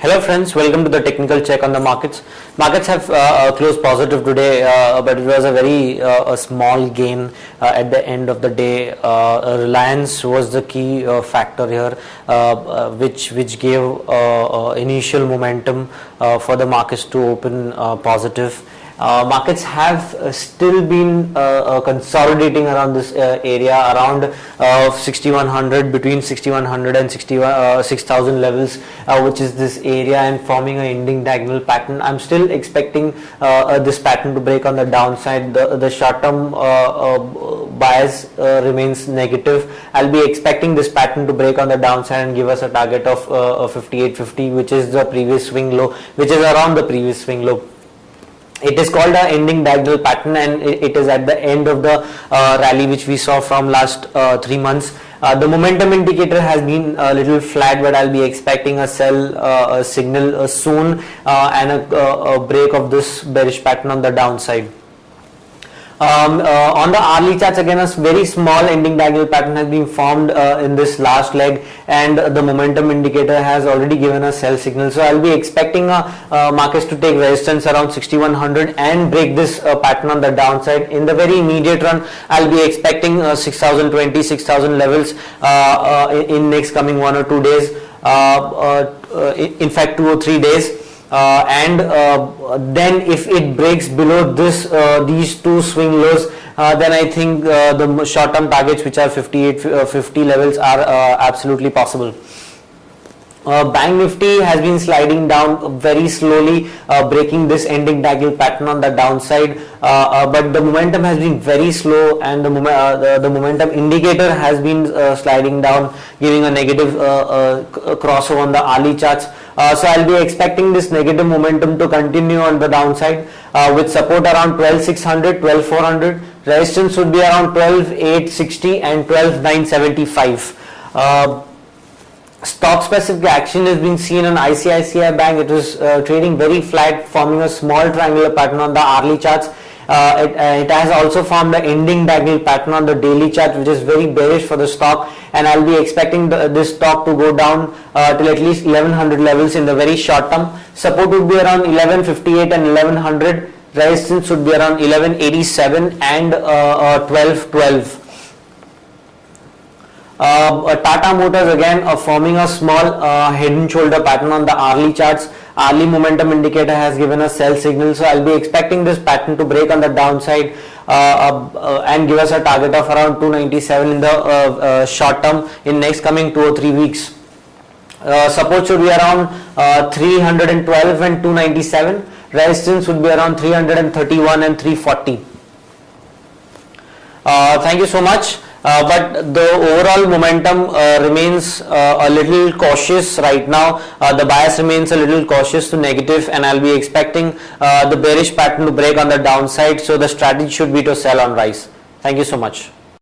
Hello friends, welcome to the technical check on the markets. Markets have closed positive today, but it was a very small gain at the end of the day. Reliance was the key factor here, which gave initial momentum for the markets to open positive. Markets have still been consolidating around this area, around 6100, between 6100 and 6,000 levels, which is this area, and forming an ending diagonal pattern. I'm still expecting this pattern to break on the downside. The short-term bias remains negative. I'll be expecting this pattern to break on the downside and give us a target of 5850, which is the previous swing low, which is around the previous swing low. It is called a ending diagonal pattern, and it is at the end of the rally which we saw from last 3 months. The momentum indicator has been a little flat, but I'll be expecting a sell signal soon and a break of this bearish pattern on the downside. On the hourly charts, again a very small ending diagonal pattern has been formed in this last leg, and the momentum indicator has already given a sell signal. So I'll be expecting markets to take resistance around 6100 and break this pattern on the downside. In the very immediate run, I'll be expecting 6020, 6000 levels in next coming 1 or 2 days, in fact 2 or 3 days. Then if it breaks below these two swing lows, then I think the short-term targets, which are 5850 levels, are absolutely possible. Bank Nifty has been sliding down very slowly, breaking this ending diagonal pattern on the downside, but the momentum has been very slow, and the momentum indicator has been sliding down, giving a negative crossover on the hourly charts. So I'll be expecting this negative momentum to continue on the downside, with support around 12,600, 12,400. Resistance would be around 12,860 and 12,975. Stock specific action is being seen on ICICI Bank. It was trading very flat, forming a small triangular pattern on the hourly charts. It has also formed the ending diagonal pattern on the daily chart, which is very bearish for the stock, and I'll be expecting this stock to go down till at least 1100 levels in the very short term. Support would be around 1158 and 1100. Resistance would be around 1187 and 1212. Tata Motors again forming a small head and shoulder pattern on the hourly charts. Hourly momentum indicator has given a sell signal, so I'll be expecting this pattern to break on the downside and give us a target of around 297 in the short term in next coming 2 or 3 weeks. Support should be around 312 and 297. Resistance would be around 331 and 340. Thank you so much. But the overall momentum remains a little cautious right now. The bias remains a little cautious to negative, and I'll be expecting the bearish pattern to break on the downside. So the strategy should be to sell on rise. Thank you so much.